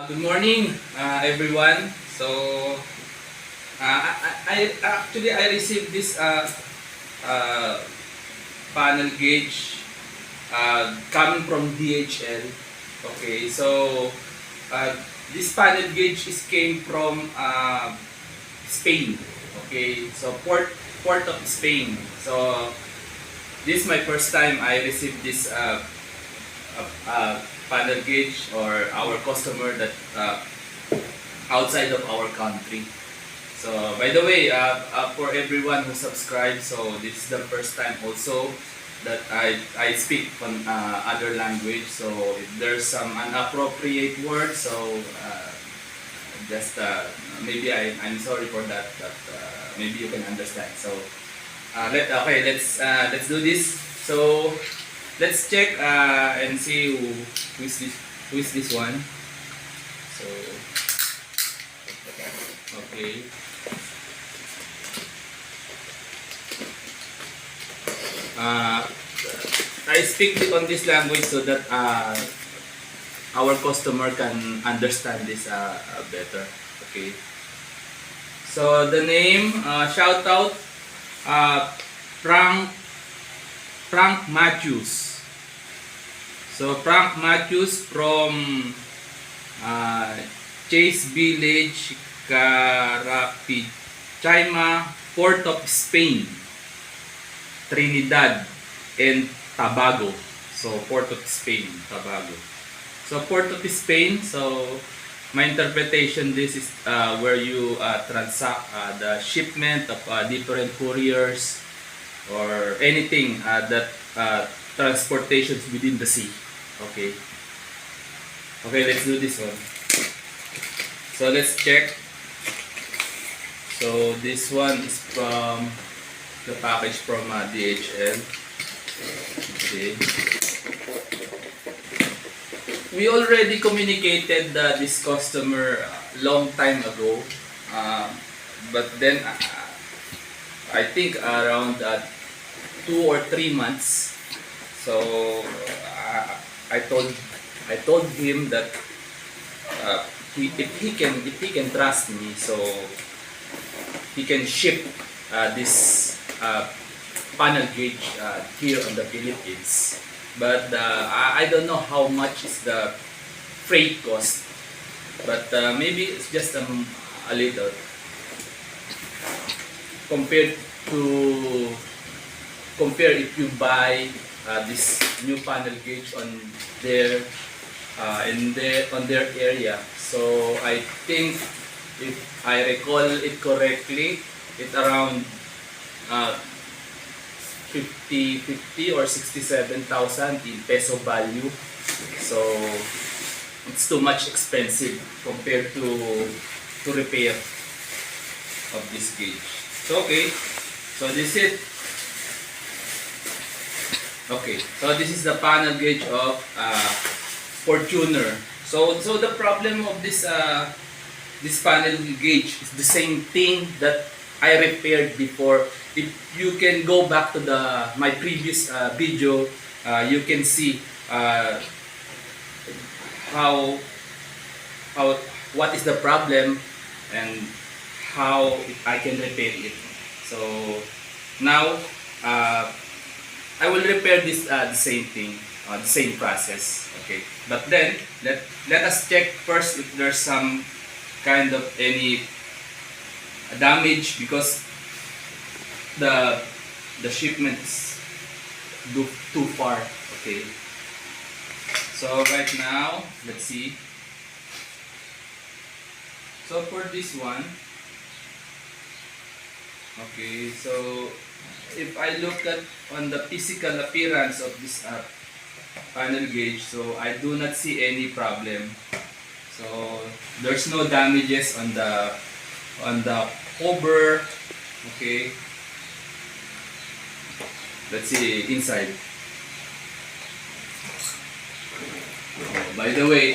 Good morning, everyone. So, I received this uh, panel gauge coming from DHL. Okay, so uh, this panel gauge came from Spain. Okay, so port of Spain. So this is my first time I received this panel gauge or our customer that outside of our country. So by the way, for everyone who subscribes, so this is the first time also that I speak on other language. So if there's some inappropriate words, so just maybe I'm sorry for that, but maybe you can understand. So let's do this. So let's check and see who is this one. So okay. I speak on this language so that our customer can understand this better. Okay. So the name, shout out Frank Matthews. So Frank Matthews from Chase Village, Carapichaima, Port of Spain, Trinidad and Tobago. So Port of Spain, Tobago. So Port of Spain, so my interpretation, this is where you transact the shipment of different couriers or anything that transportations within the sea. Okay. Okay, let's do this one. So let's check. So this one is from the package from DHL. Okay. We already communicated this customer long time ago, but then I think around 2 or 3 months. So I told him that if he can trust me, so he can ship this panel gauge here on the Philippines. But I don't know how much is the freight cost, but maybe it's just a little compared if you buy this new panel gauge on their on their area. So I think if I recall it correctly, it's around 50 or 67,000 in peso value. So it's too much expensive compared to repair of this gauge. So okay, so this is it. Okay, so this is the panel gauge of Fortuner. So the problem of this this panel gauge is the same thing that I repaired before. If you can go back to my previous video, you can see what is the problem and how I can repair it. So now I will repair this the same thing, the same process. Okay, but then let us check first if there's some kind of any damage, because the shipment is too far. Okay, so right now let's see. So for this one, okay, so if I look at on the physical appearance of this panel gauge, so I do not see any problem. So there's no damages on the cover. Okay, let's see inside. By the way,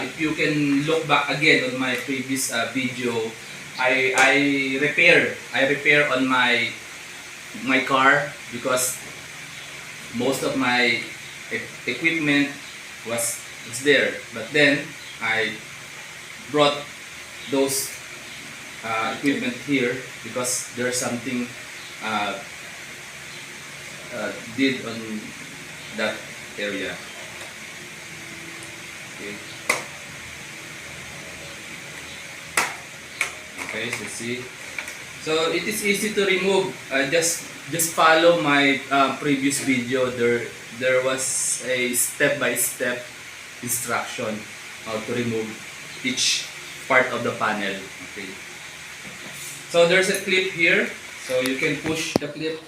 if you can look back again on my previous video, I repair on my car, because most of my equipment it's there, but then I brought those equipment here because there's something uh, did on that area. Okay. Okay, so see. So it is easy to remove. Just follow my previous video. There was a step-by-step instruction how to remove each part of the panel. Okay. So there's a clip here. So you can push the clip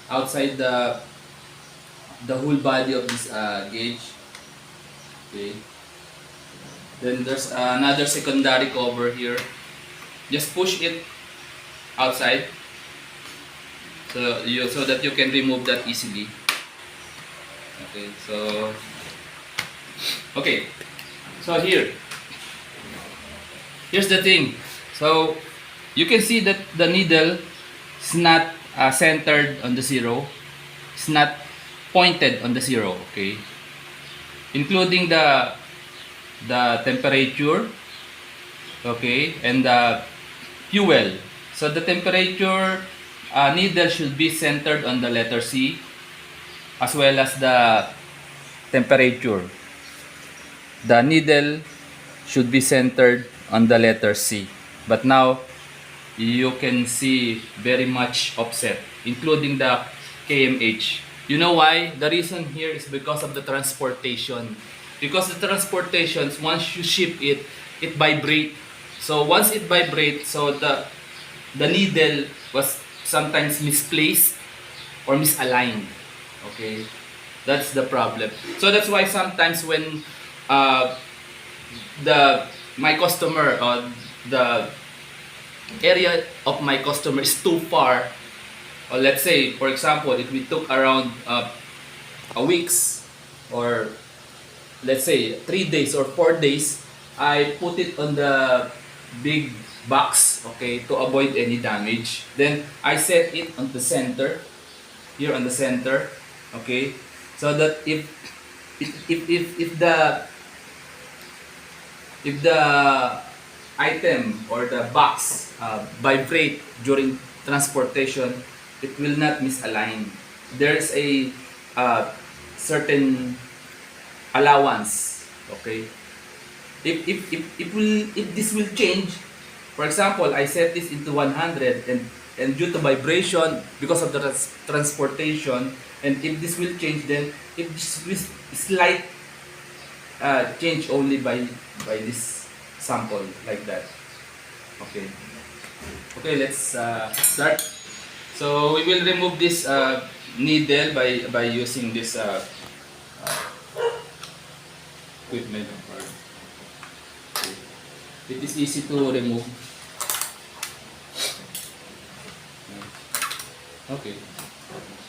outside the whole body of this gauge. Okay. Then there's another secondary cover here. Just push it outside so that you can remove that easily. Okay, so here's the thing. So you can see that the needle is not centered on the zero. It's not pointed on the zero. Okay, including the temperature. Okay, and the fuel. So the temperature needle should be centered on the letter C, as well as the temperature. The needle should be centered on the letter C. But now you can see very much offset, including the kmh. You know why? The reason here is because of the transportation. Because the transportations, once you ship it, it vibrates. So once it vibrates, so the needle was sometimes misplaced or misaligned. Okay, that's the problem. So that's why sometimes when my customer or the area of my customer is too far, or let's say for example if we took around a weeks, or let's say 3 days or 4 days, I put it on the big box, okay, to avoid any damage. Then I set it on the center, here on the center, okay, so that if the item or the box vibrate during transportation, it will not misalign. There's a certain allowance. Okay, if this will change, for example, I set this into 100 and due to vibration because of the transportation, and if this will change, then if this will slight change only by this sample like that. Okay, let's start. So we will remove this needle by using this equipment. It is easy to remove. Okay,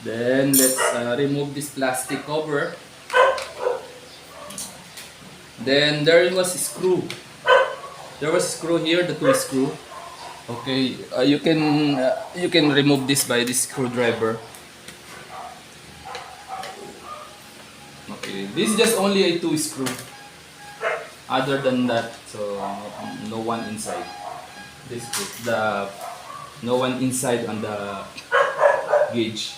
then let's remove this plastic cover. Then there was a screw. There was a screw here, the tool screw. Okay, you can remove this by this screwdriver. Okay, this is just only a 2 screw. Other than that, so no one inside. This is no one inside on the gauge.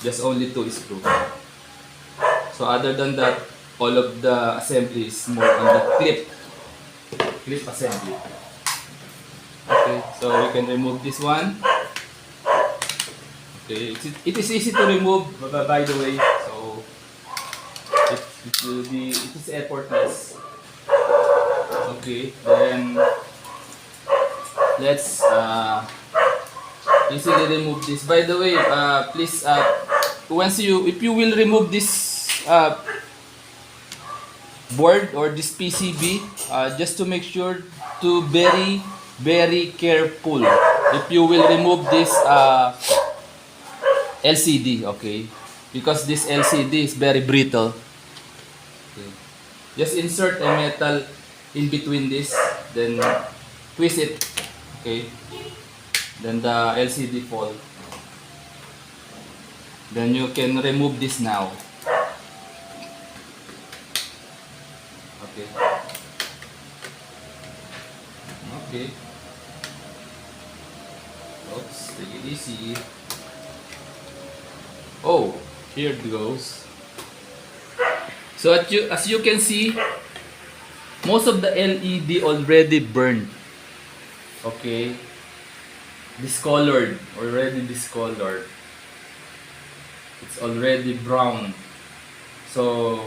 Just only 2 screw. So other than that, all of the assembly is more on the clip assembly. Okay, so we can remove this one. Okay, it is easy to remove, by the way. So it is effortless. Okay, then let's easily remove this. By the way, please if you will remove this board or this PCB, just to make sure to very careful if you will remove this LCD, okay, because this LCD is very brittle. Okay. Just insert a metal in between this, then twist it, okay, then the LCD fall. Then you can remove this now. Okay. Okay. Oops, take it easy. Oh, here it goes. So as you can see, most of the LED already burned. Okay. Discolored. Already discolored. It's already brown. So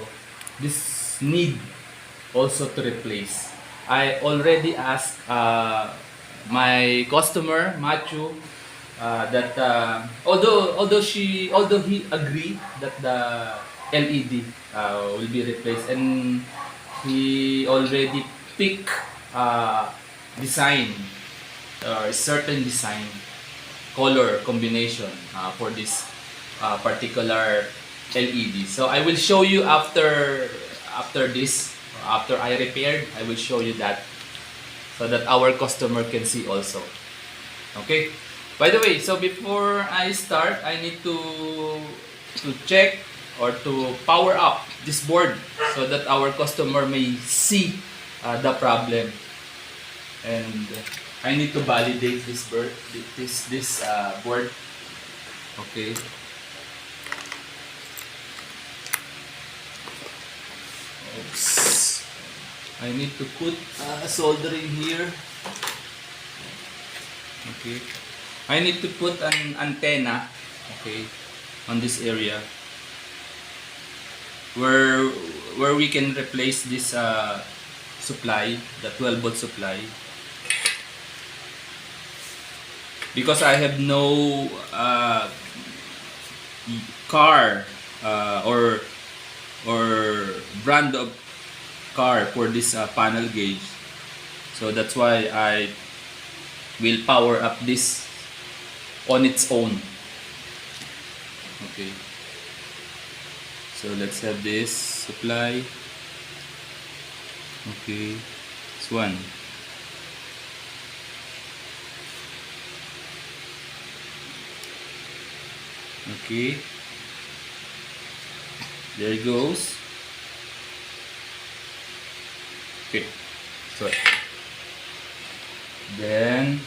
this need also to replace. I already asked my customer Matthew that although he agreed that the LED will be replaced, and he already picked design or certain design color combination for this particular LED. So I will show you after this, after I repaired, I will show you that so that our customer can see also. Okay. By the way, so before I start, I need to check or to power up this board so that our customer may see the problem. And I need to validate this board. Board. Okay. Oops. I need to put soldering here. Okay. I need to put an antenna, okay, on this area where we can replace this supply, the 12 volt supply, because I have no car or brand of car for this panel gauge, so that's why I will power up this on its own. Okay, so let's have this supply. Okay, this one. Okay, there it goes. Okay, so then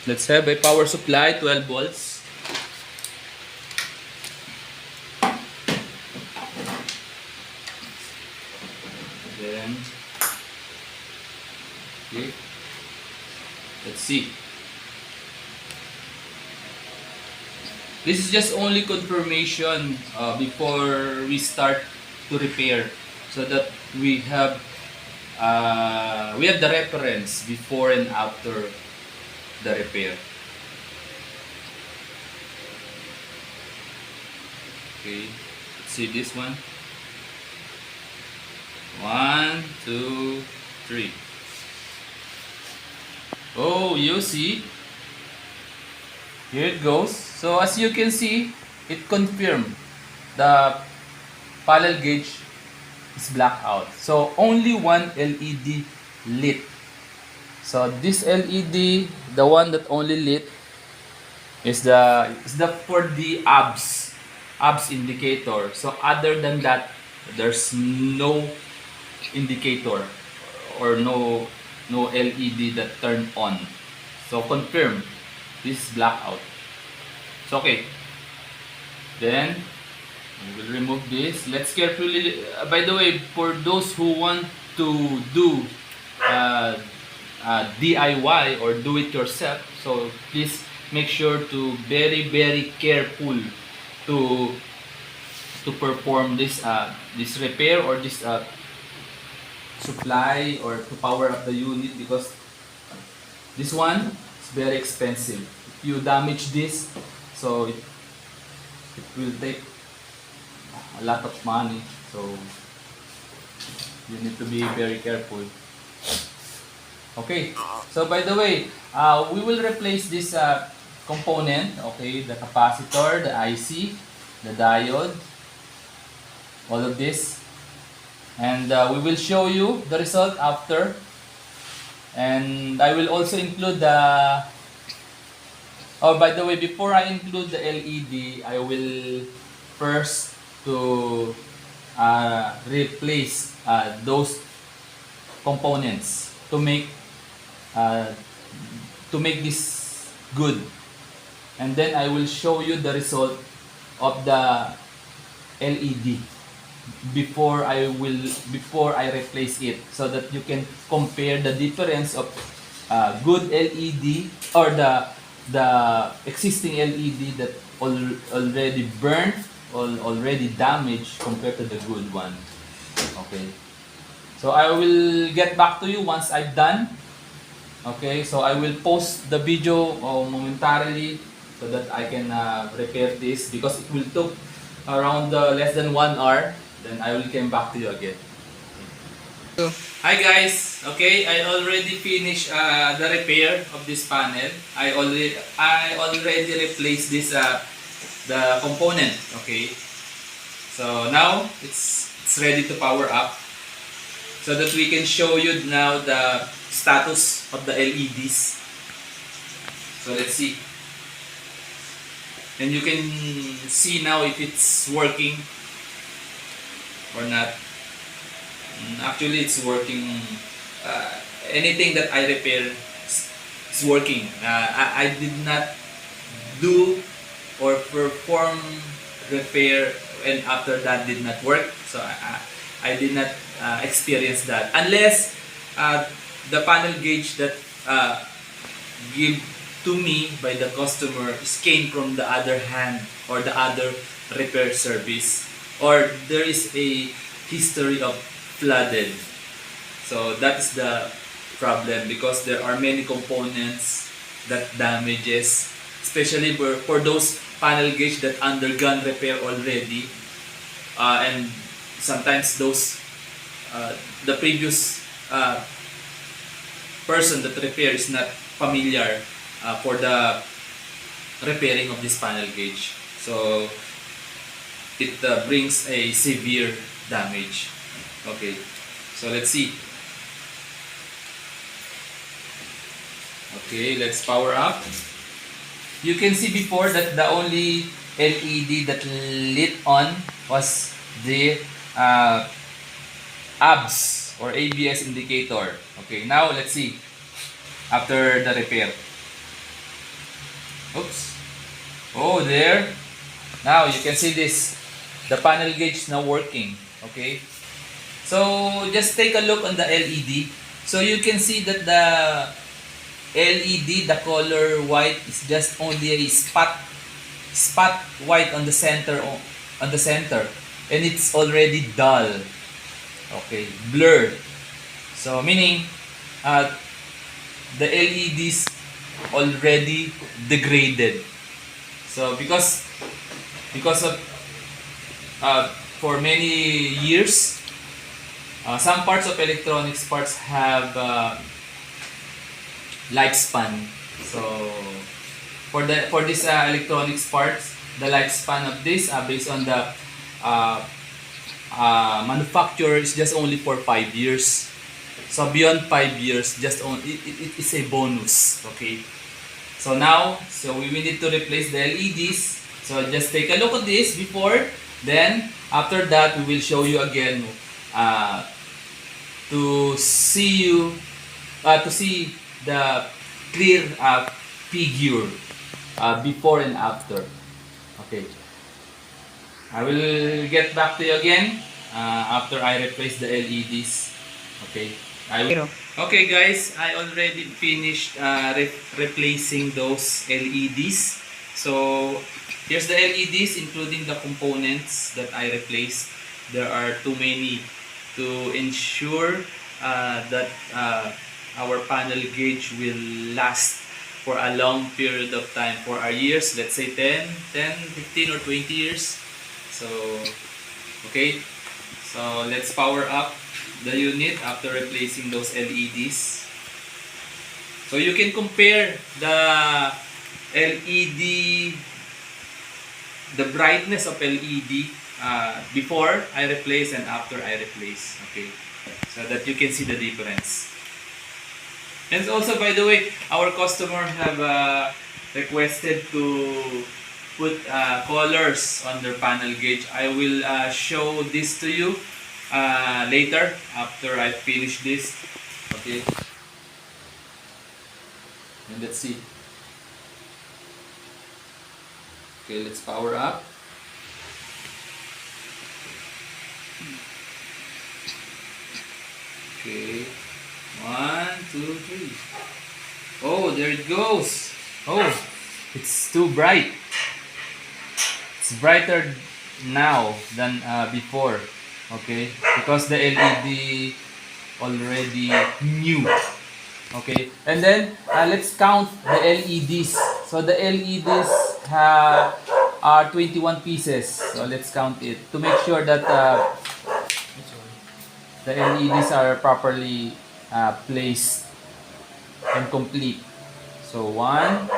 let's have a power supply, 12 volts. Then, okay, let's see. This is just only confirmation before we start to repair, so that we have the reference before and after the repair. Okay, let's see this one. 1, 2, 3. Oh, you see, here it goes. So as you can see, it confirmed the panel gauge is blackout. So only one LED lit. So this LED, the one that only lit, is the for the abs indicator. So other than that, there's no indicator or no LED that turned on. So confirm this is blackout. So okay. Then we will remove this. Let's carefully. By the way, for those who want to do DIY or do it yourself, so please make sure to very careful to perform this this repair or this supply or to power up the unit, because this one is very expensive. If you damage this, so it will take a lot of money, so you need to be very careful. Okay, so by the way, we will replace this component, okay, the capacitor, the IC, the diode, all of this, and we will show you the result after. And I will also include the by the way, before I include the LED, I will first to replace those components to make to make this good. And then I will show you the result of the LED before I replace it, so that you can compare the difference of good LED or the existing LED that already burned or already damaged compared to the good one. Okay, so I will get back to you once I've done. Okay, so I will post the video momentarily so that I can repair this, because it will take around less than 1 hour. Then I will come back to you again. Hi guys, okay, I already finished the repair of this panel. I already replaced this the component. Okay, so now it's ready to power up, so that we can show you now the status of the LEDs. So let's see, and you can see now if it's working or not. Actually, it's working. Anything that I repair is working. I did not do or perform repair and after that did not work. So I did not experience that, unless the panel gauge that give to me by the customer came from the other hand or the other repair service, or there is a history of flooded. So that's the problem, because there are many components that damages, especially for those panel gauge that undergone repair already, and sometimes those the previous person that repair is not familiar for the repairing of this panel gauge. So it brings a severe damage. Okay, so let's see. Okay, let's power up. You can see before that the only LED that lit on was the ABS or ABS indicator. Okay, now let's see after the repair. Oops. Oh, there. Now you can see this. The panel gauge is now working. Okay. So just take a look on the LED. So you can see that the LED, the color white, is just only a spot white on the center, and it's already dull. Okay, blurred. So meaning the LEDs already degraded. So because of for many years, some parts of electronics parts have lifespan. So for this electronics parts, the lifespan of this based on the manufacturer is just only for 5 years. So beyond 5 years, just it is a bonus. Okay. So now, we need to replace the LEDs. So just take a look at this before. Then after that, we will show you again to see the clear figure before and after. Okay, I will get back to you again after I replace the LEDs. Okay, okay guys, I already finished replacing those LEDs. So here's the LEDs, including the components that I replaced. There are too many to ensure that our panel gauge will last for a long period of time, for our years, let's say 10, 15 or 20 years. So okay, so let's power up the unit after replacing those LEDs. So you can compare the LED, the brightness of LED before I replace and after I replace. Okay, so that you can see the difference. And also, by the way, our customer have requested to put colors on their panel gauge. I will show this to you later after I finish this. Okay. And let's see. Okay, let's power up. Okay, 1, 2, 3. Oh, there it goes. Oh, it's too bright. It's brighter now than before. Okay, because the LED already new. Okay, and then let's count the LEDs. So the LEDs are 21 pieces. So let's count it to make sure that the LEDs are properly placed and complete. So 1,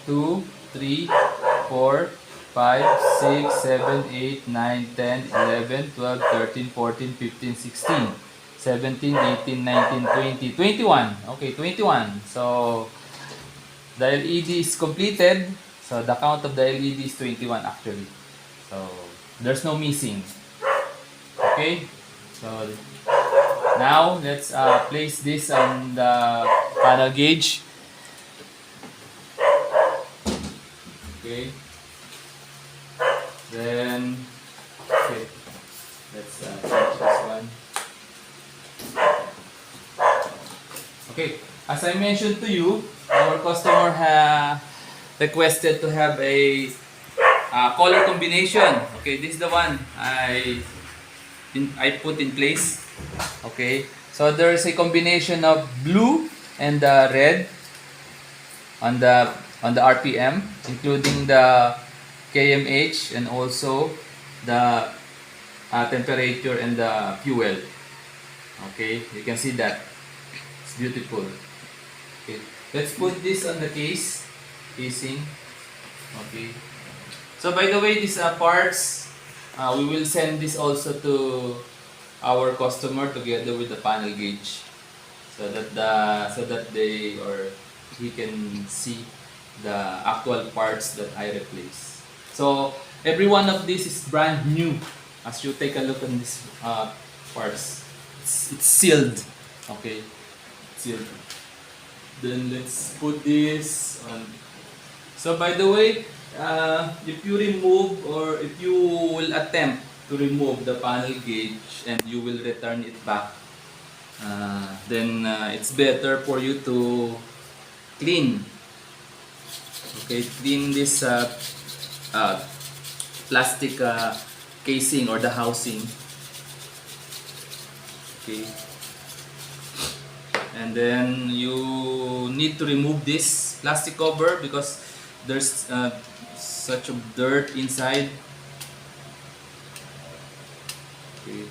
2, 3, 4, 5, 6, 7, 8, 9, 10, 11, 12, 13, 14, 15, 16, 17, 18, 19, 20, 21. Okay, 21. So the LED is completed. So the count of the LED is 21 actually. So there's no missing. Okay. So now let's place this on the panel gauge. Okay. Then, okay, let's change this one. Okay, as I mentioned to you, our customer requested to have a color combination. Okay, this is the one I put in place. Okay, so there is a combination of blue and red on the RPM, including the kmh and also the temperature and the fuel. Okay, you can see that it's beautiful. Okay, let's put this on the casing. Okay, so by the way, these parts we will send this also to our customer together with the panel gauge, so that they or he can see the actual parts that I replace. So every one of this is brand new. As you take a look on these parts, it's sealed. Okay, sealed. Then let's put this on. So by the way, if you remove or if you will attempt to remove the panel gauge and you will return it back, then it's better for you to clean. Okay, clean this plastic casing or the housing. Okay, and then you need to remove this plastic cover because there's such a dirt inside. Okay.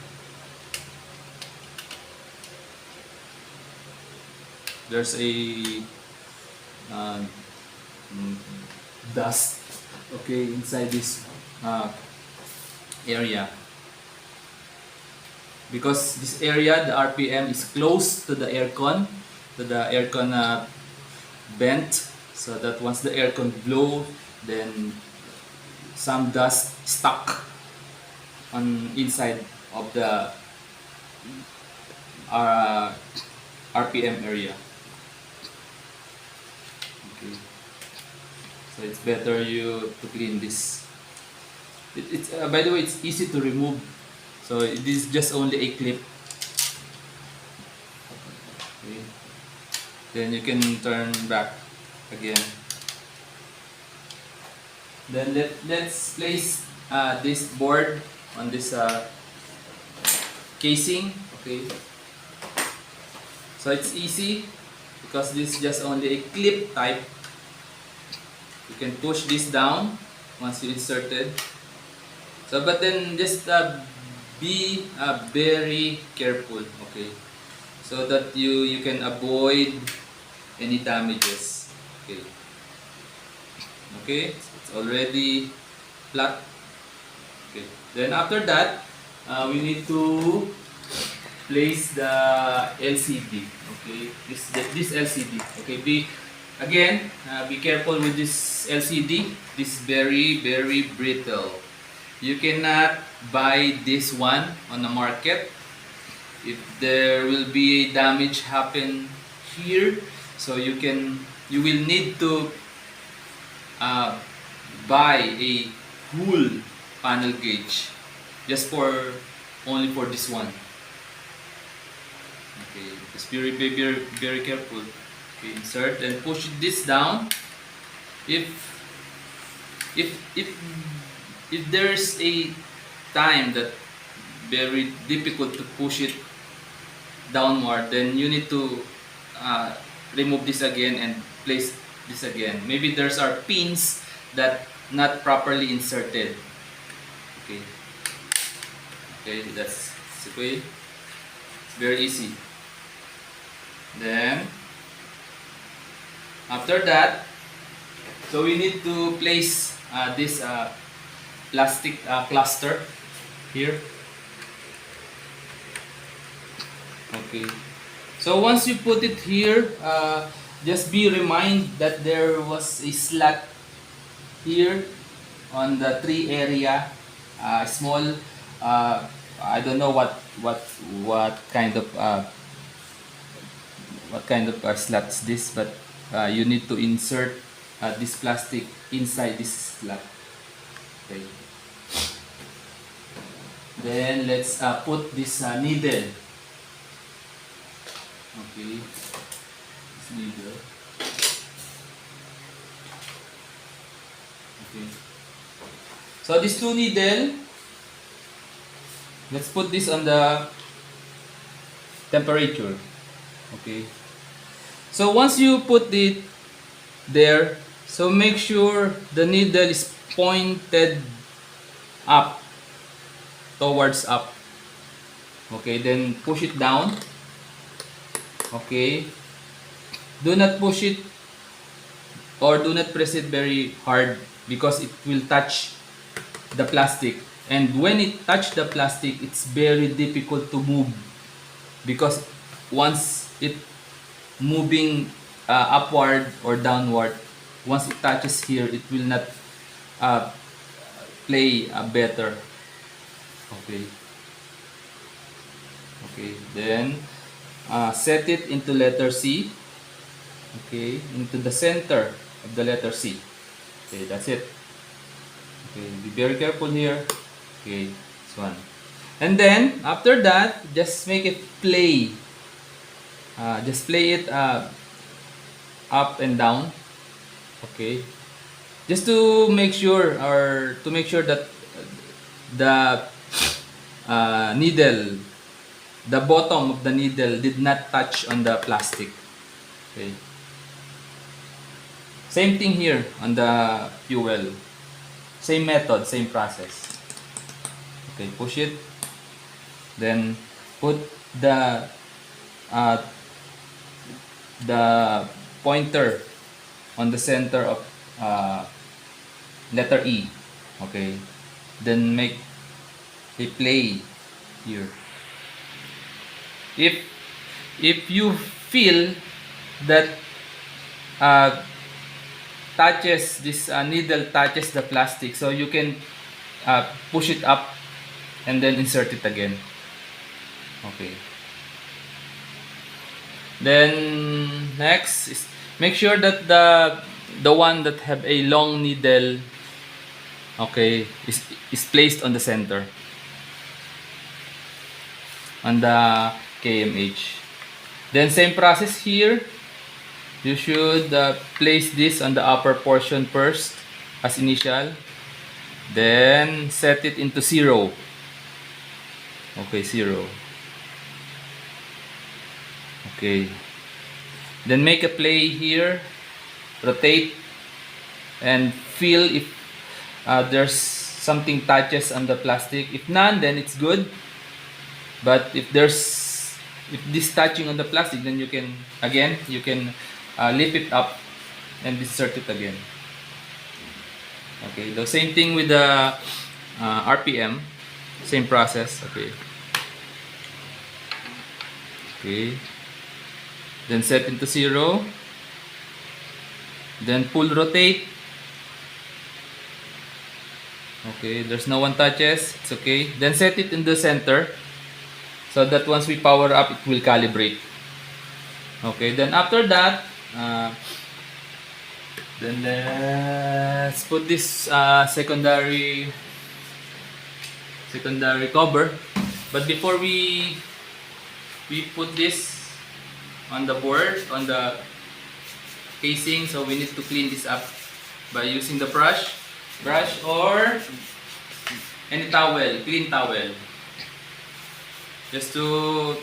There's a dust, okay, inside this area, because this area, the RPM is close to the aircon, vent, so that once the aircon blow, then some dust stuck on inside of the RPM area. Okay. So it's better you to clean this. It's by the way, it's easy to remove. So it is just only a clip. Okay. Then you can turn back again. Then let's place this board on this casing. Okay. So it's easy because this is just only a clip type. You can push this down once you inserted. So, but then just be very careful, okay, so that you can avoid any damages. Okay. Okay, it's already flat. Okay. Then after that, we need to place the LCD. Okay, this LCD. Okay, be careful with this LCD. This is very brittle. You cannot buy this one on the market. If there will be a damage happen here, So you will need to buy a whole panel gauge just only for this one. Okay, just very careful. Okay, insert and push this down. If if if if there's a time that very difficult to push it downward, then you need to remove this again and place this again. Maybe there's are pins that not properly inserted. Okay, that's the way. It's very easy. Then after that, so we need to place this plastic cluster here. Okay, so once you put it here, just be reminded that there was a slot here on the tree area, small. I don't know what kind of slot is this, but you need to insert this plastic inside this slot. Okay. Then let's put this needle. Okay, this needle. Okay. So these two needle, let's put this on the temperature. Okay. So once you put it there, so make sure the needle is pointed up, towards up. Okay, then push it down. Okay, do not push it or do not press it very hard because it will touch the plastic, and when it touch the plastic, it's very difficult to move because once it moving upward or downward, once it touches here, it will not play better. Okay, then set it into letter C. Okay, into the center of the letter C. Okay, that's it. Okay, be very careful here. Okay, this one. And then after that, just make it play. Just play it up and down. Okay, just to make sure that the needle, the bottom of the needle did not touch on the plastic. Okay. Same thing here on the fuel. Same method, same process. Okay, push it. Then put the pointer on the center of letter E. Okay. Then make a play here. If you feel that this needle touches the plastic, so you can push it up and then insert it again. Okay. Then next is make sure that the one that have a long needle, okay, is placed on the center on the KMH. Then same process here. You should place this on the upper portion first as initial. Then set it into 0. Okay, 0. Okay. Then make a play here. Rotate and feel if there's something touches on the plastic. If none, then it's good. But if this touching on the plastic, then you can lift it up and insert it again. Okay, the same thing with the RPM, same process. Okay, then set into 0, then pull rotate. Okay, there's no one touches, it's okay. Then set it in the center so that once we power up, it will calibrate. Okay, then after that, Uh, then let's put this secondary cover. But before we put this on the board, on the casing, so we need to clean this up by using the brush or any towel, clean towel, just to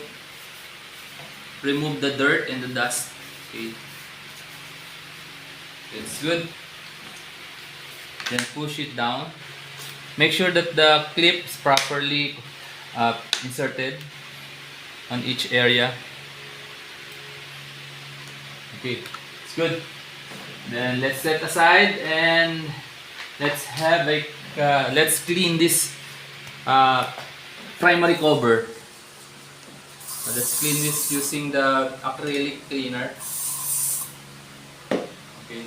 remove the dirt and the dust. Okay, it's good. Then push it down. Make sure that the clip is properly inserted on each area. Okay, it's good. Then let's set aside and let's have let's clean this primary cover. Let's clean this using the acrylic cleaner. Okay,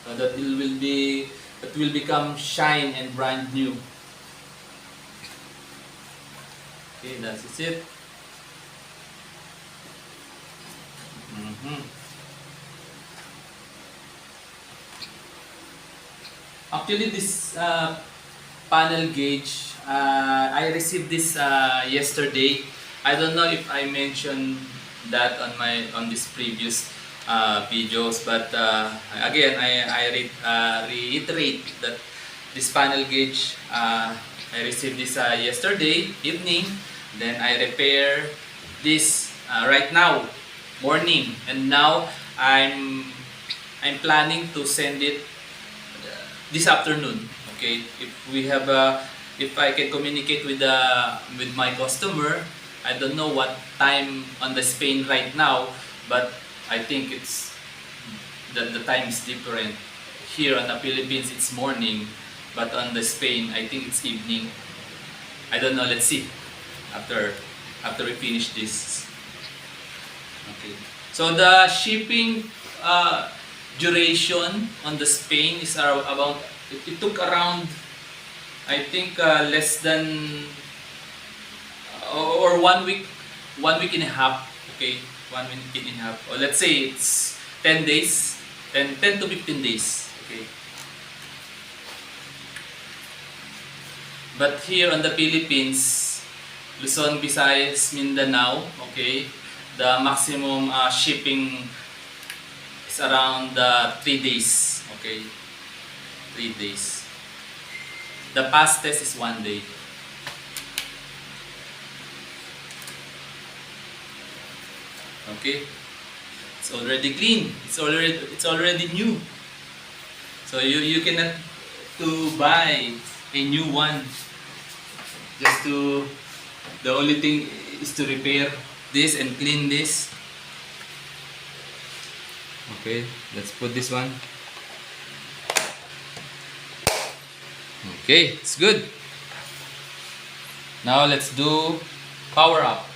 so that it will become shine and brand new. Okay, that's it. Actually, this panel gauge, I received this yesterday. I don't know if I mentioned that on this previous videos, but again, I reiterate that this panel gauge, I received this yesterday evening. Then I repair this right now morning, and now I'm planning to send it this afternoon. Okay, if I can communicate with my customer. I don't know what time on the Spain right now, but I think it's the time is different. Here on the Philippines it's morning, but on the Spain I think it's evening. I don't know, let's see after we finish this. Okay, so the shipping duration on the Spain is about, it took around, I think less than or 1 week, 1 week and a half. Okay, 1 week and a half, or let's say it's 10 days, 10 to 15 days. Okay, but here on the Philippines, Luzon, Visayas, Mindanao, okay, the maximum shipping is around 3 days. Okay, 3 days. The fastest is 1 day. Okay, it's already clean. It's already new. So you cannot to buy a new one. The only thing is to repair this and clean this. Okay, let's put this one. Okay, it's good. Now let's do power up.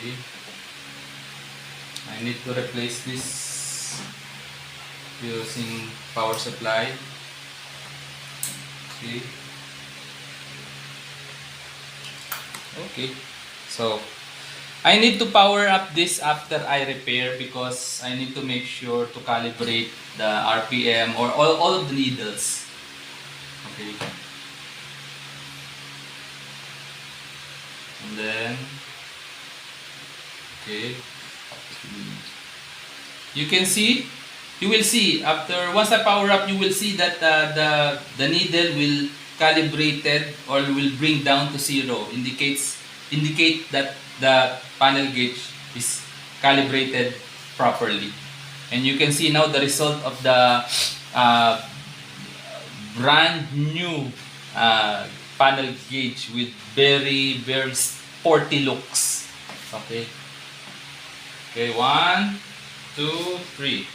Okay, I need to replace this using power supply. Okay. Okay, so I need to power up this after I repair, because I need to make sure to calibrate the RPM or all of the needles. Okay, and then okay, you will see after, once I power up, you will see that the needle will calibrated or will bring down to 0, indicate that the panel gauge is calibrated properly. And you can see now the result of the brand new panel gauge with very sporty looks. Okay, 1, 2, 3.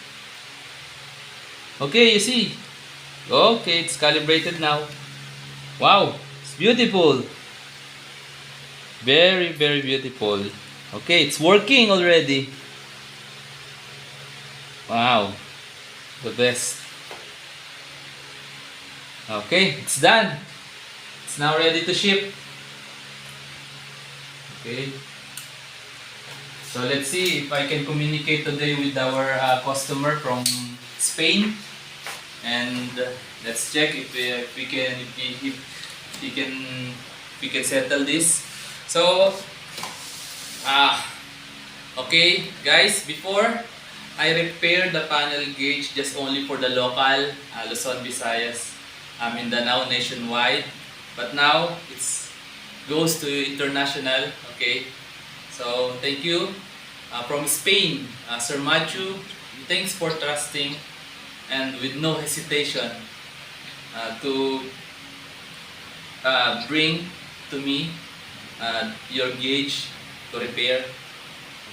Okay, you see. Okay, it's calibrated now. Wow, it's beautiful. Very beautiful. Okay, it's working already. Wow, the best. Okay, it's done. It's now ready to ship. Okay. So let's see if I can communicate today with our customer from Spain, and let's check if we can if we can we can settle this. So okay guys, before I repaired the panel gauge just only for the local Luzon, Visayas, Mindanao, nationwide, but now it's goes to international. Okay, so thank you from Spain, Sir Matthew. Thanks for trusting and with no hesitation to bring to me your gauge to repair.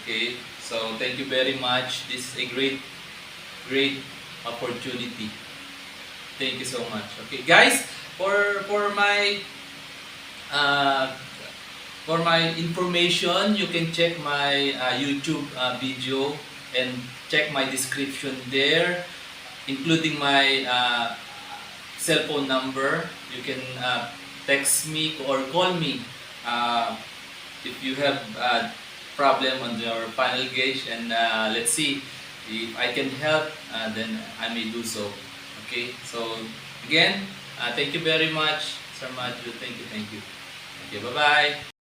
Okay, so thank you very much. This is a great opportunity. Thank you so much. Okay, guys, uh, for my information, you can check my YouTube video and check my description there, including my cell phone number. You can text me or call me if you have problem on your panel gauge, and let's see if I can help, then I may do so. Okay, so again, thank you very much, Sir Matthew. Thank you. Okay, bye bye.